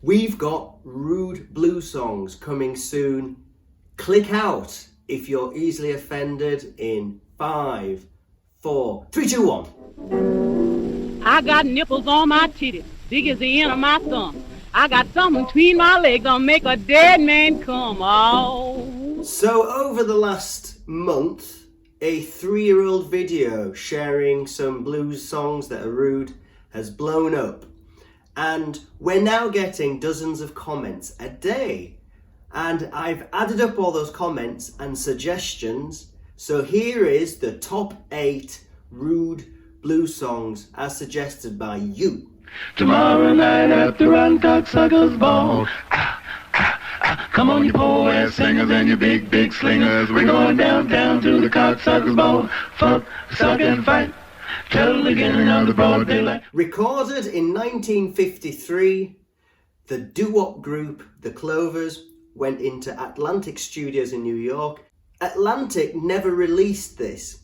We've got rude blues songs coming soon. Click out if you're easily offended in 5, 4, 3, 2, 1. I got nipples on my titties, big as the end of my thumb. I got something between my legs that'll make a dead man come. Oh. So over the last month, a 3-year-old video sharing some blues songs that are rude has blown up. And we're now getting dozens of comments a day. And I've added up all those comments and suggestions. So here is the top 8 rude blues songs as suggested by you. Tomorrow night after run Cocksuckers ball. Come on, you poor ass singers and you big slingers. We're going downtown to the Cocksuckers ball. Fuck, suck and fight. Till the beginning of the broad daylight. Recorded in 1953, the doo-wop group, the Clovers, went into Atlantic Studios in New York. Atlantic never released this,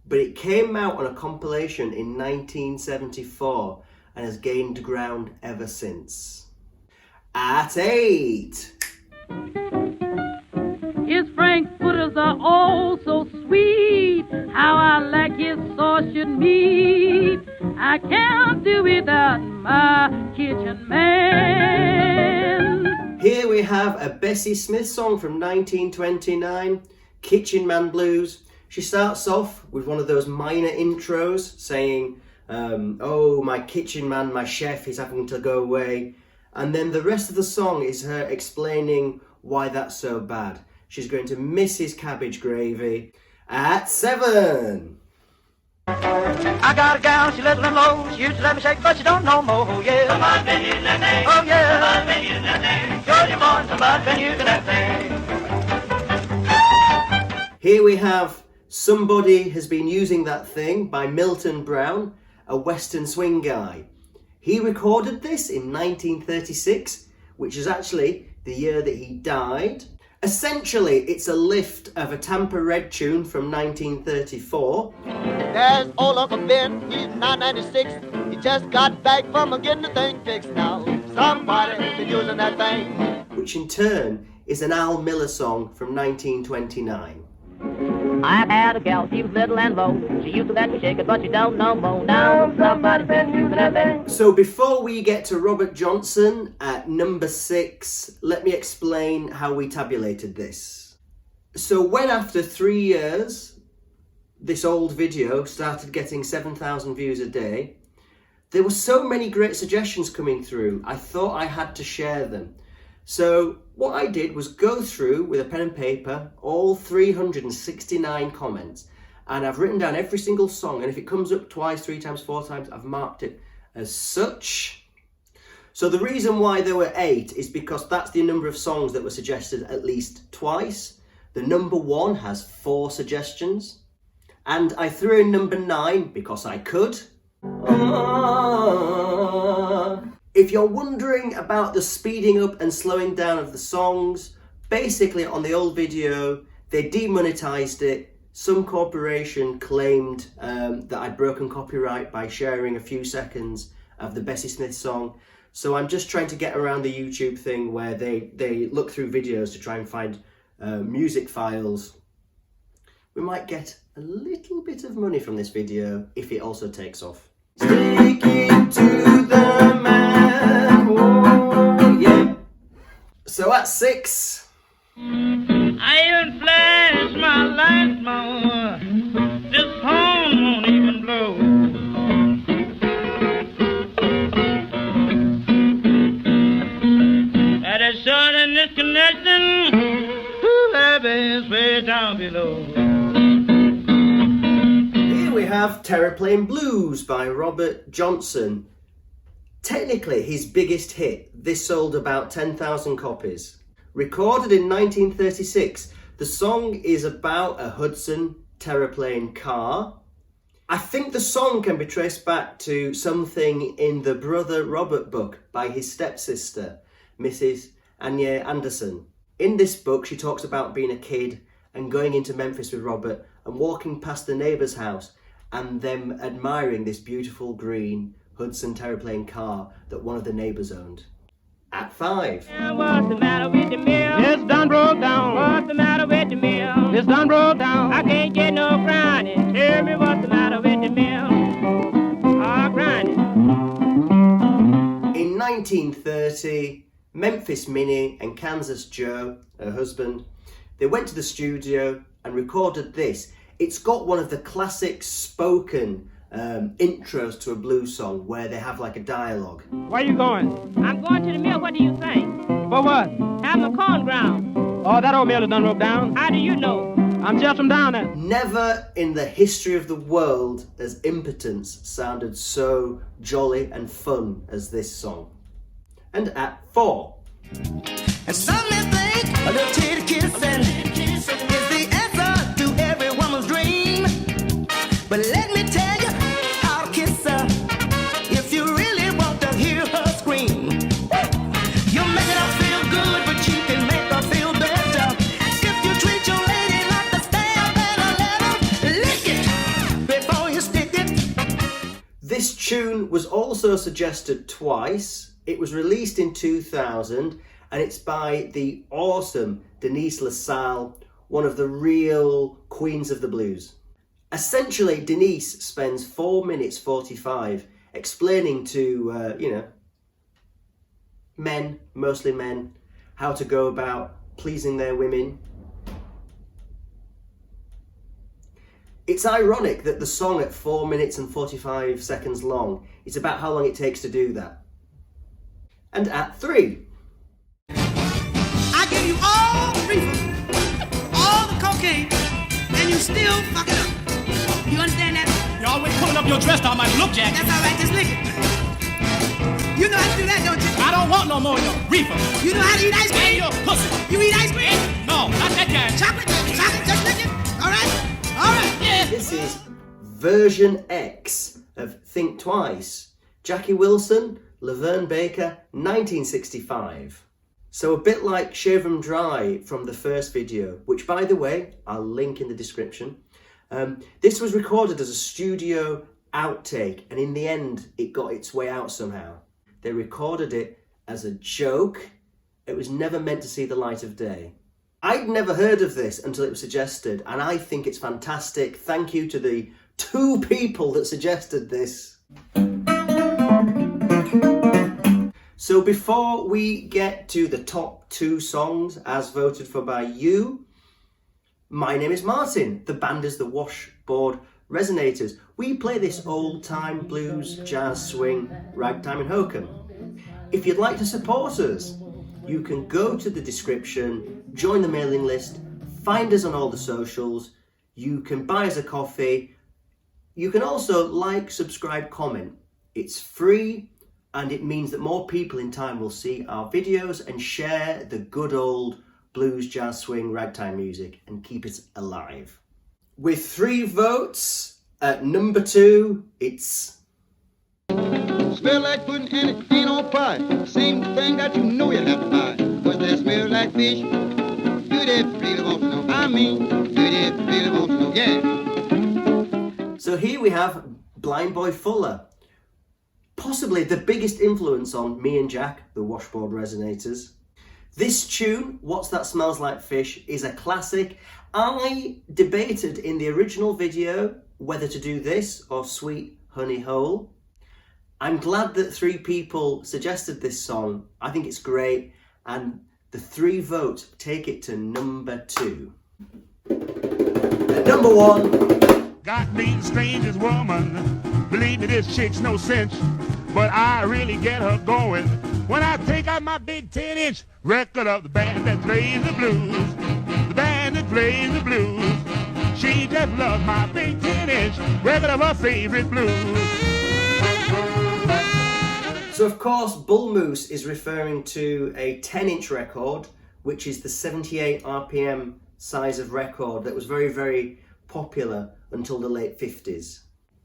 but it came out on a compilation in 1974 and has gained ground ever since. At 8. His frankfurters are oh so sweet. How I like his sausage meat. I can't do without my kitchen man. Here we have a Bessie Smith song from 1929, Kitchen Man Blues. She starts off with one of those minor intros saying, oh, my kitchen man, my chef is having to go away. And then the rest of the song is her explaining why that's so bad. She's going to miss his cabbage gravy. At 7. I got a gal, she little and low. She used to let me shake, but she don't know more. Oh, yeah. Somebody been using that thing. Oh, yeah. Somebody been using that thing. Georgia boy, somebody been using that thing. Here we have Somebody Has Been Using That Thing by Milton Brown, a Western swing guy. He recorded this in 1936, which is actually the year that he died. Essentially, it's a lift of a Tampa Red tune from 1934. There's old Uncle Ben, he's 996. He just got back from getting the thing fixed now. Somebody been using that thing. Which in turn is an Al Miller song from 1929. I had a gal, she was little and low. She used to let me shake it, but she don't know more. Now somebody's been using that thing. So before we get to Robert Johnson at number 6, let me explain how we tabulated this. So when after 3 years, this old video started getting 7,000 views a day, there were so many great suggestions coming through, I thought I had to share them. So what I did was go through with a pen and paper all 369 comments, and I've written down every single song, and if it comes up twice, 3 times, 4 times, I've marked it as such. So the reason why there were 8 is because that's the number of songs that were suggested at least twice. The number 1 has 4 suggestions, and I threw in number 9 because I could. If you're wondering about the speeding up and slowing down of the songs, basically on the old video, they demonetized it. Some corporation claimed that I'd broken copyright by sharing a few seconds of the Bessie Smith song. So I'm just trying to get around the YouTube thing where they look through videos to try and find music files. We might get a little bit of money from this video if it also takes off. Stick it to the man, oh yeah. So at 6. I even flash my lights, mama. This horn won't even blow. At a sudden disconnection, who happens way down below. Here we have Terraplane Blues by Robert Johnson. Technically his biggest hit, this sold about 10,000 copies. Recorded in 1936, the song is about a Hudson Terraplane car. I think the song can be traced back to something in the Brother Robert book by his stepsister, Mrs. Anya Anderson. In this book, she talks about being a kid and going into Memphis with Robert and walking past the neighbour's house and them admiring this beautiful green Hudson Terraplane car that one of the neighbours owned. At 5. What's the matter with the mill? It's done broke down. What's the matter with the mill? It's done broke down. I can't get no grinding. Tell me what's the matter with the mill? Grinding. In 1930, Memphis Minnie and Kansas Joe, her husband, they went to the studio and recorded this. It's got one of the classic spoken intros to a blues song where they have like a dialogue. Where you going? I'm going to the mill. What do you think? For what? Have my corn ground. Oh, that old mill is done broke down. How do you know? I'm just from down there. Never in the history of the world has Impotence sounded so jolly and fun as this song. And at 4. And some may think a little titty kissing is the answer to every woman's dream. But let me tell you how to kiss her if you really want to hear her scream. You make her feel good, but you can make her feel better if you treat your lady like a stamp and a letter. Lick it before you stick it. This tune was also suggested twice. It was released in 2000 and it's by the awesome Denise Lal, one of the real queens of the blues. Essentially, Denise spends 4 minutes 45 explaining to, men, mostly men, how to go about pleasing their women. It's ironic that the song at 4 minutes and 45 seconds long is about how long it takes to do that. And at 3. I give you all the reefer, all the cocaine, and you still fuck it up. You understand that? You're always pulling up your dress down my look, Jack. That's all right, just lick it. You know how to do that, don't you? I don't want no more of your reefer. You know how to eat ice And cream? your pussy. You eat ice cream? No, not that kind. Chocolate, just lick it. All right? All right. Yeah. This is version X of Think Twice. Jackie Wilson, Laverne Baker, 1965. So a bit like Shave 'Em Dry from the first video, which by the way, I'll link in the description. This was recorded as a studio outtake and in the end it got its way out somehow. They recorded it as a joke. It was never meant to see the light of day. I'd never heard of this until it was suggested and I think it's fantastic. Thank you to the 2 people that suggested this. So before we get to the top 2 songs as voted for by you, my name is Martin. The band is the Washboard Resonators. We play this old-time blues, jazz, swing, ragtime and hokum. If you'd like to support us, you can go to the description, join the mailing list, find us on all the socials, you can buy us a coffee, you can also like, subscribe, comment. It's free and it means that more people in time will see our videos and share the good old blues, jazz, swing, ragtime music and keep it alive. With 3 votes, at number 2, it's... Smell like pudding and it ain't on pie. Same thing that you know you have to buy. Does that smell like fish? Do they really want to know? I mean, do they really want to know? Yeah. So here we have Blind Boy Fuller. Possibly the biggest influence on me and Jack, the Washboard Resonators. This tune, What's That Smells Like Fish, is a classic. I debated in the original video whether to do this or Sweet Honey Hole. I'm glad that 3 people suggested this song. I think it's great and the 3 votes take it to number 2. At number 1. Got me the strangest woman. Believe me, this chick's no cinch, but I really get her going when I take out my big 10-inch record of the band that plays the blues. The band that plays the blues. She just loves my big 10-inch record of her favorite blues. So of course, Bull Moose is referring to a 10-inch record, which is the 78 RPM size of record that was very, very popular until the late 50s.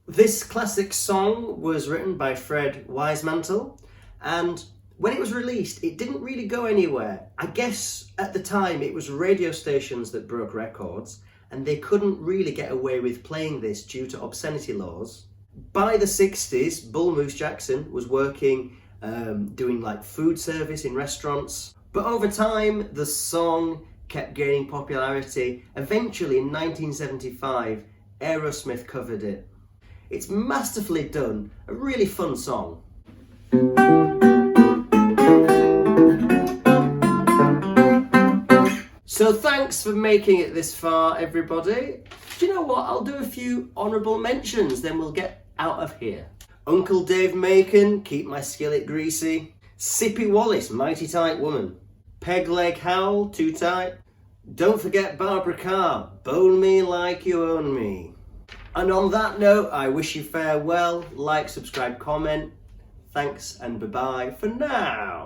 This classic song was written by Fred Wisemantel, and when it was released, it didn't really go anywhere. I guess at the time it was radio stations that broke records, and they couldn't really get away with playing this due to obscenity laws. By the 60s, Bull Moose Jackson was working doing like food service in restaurants. But over time, the song kept gaining popularity. Eventually, in 1975, Aerosmith covered it. It's masterfully done, a really fun song. So thanks for making it this far, everybody. Do you know what? I'll do a few honourable mentions, then we'll get out of here. Uncle Dave Macon, Keep My Skillet Greasy. Sippy Wallace, Mighty Tight Woman. Peg Leg Howl, Too Tight. Don't forget Barbara Carr, Bone Me Like You Own Me. And on that note, I wish you farewell. Like, subscribe, comment. Thanks and bye-bye for now.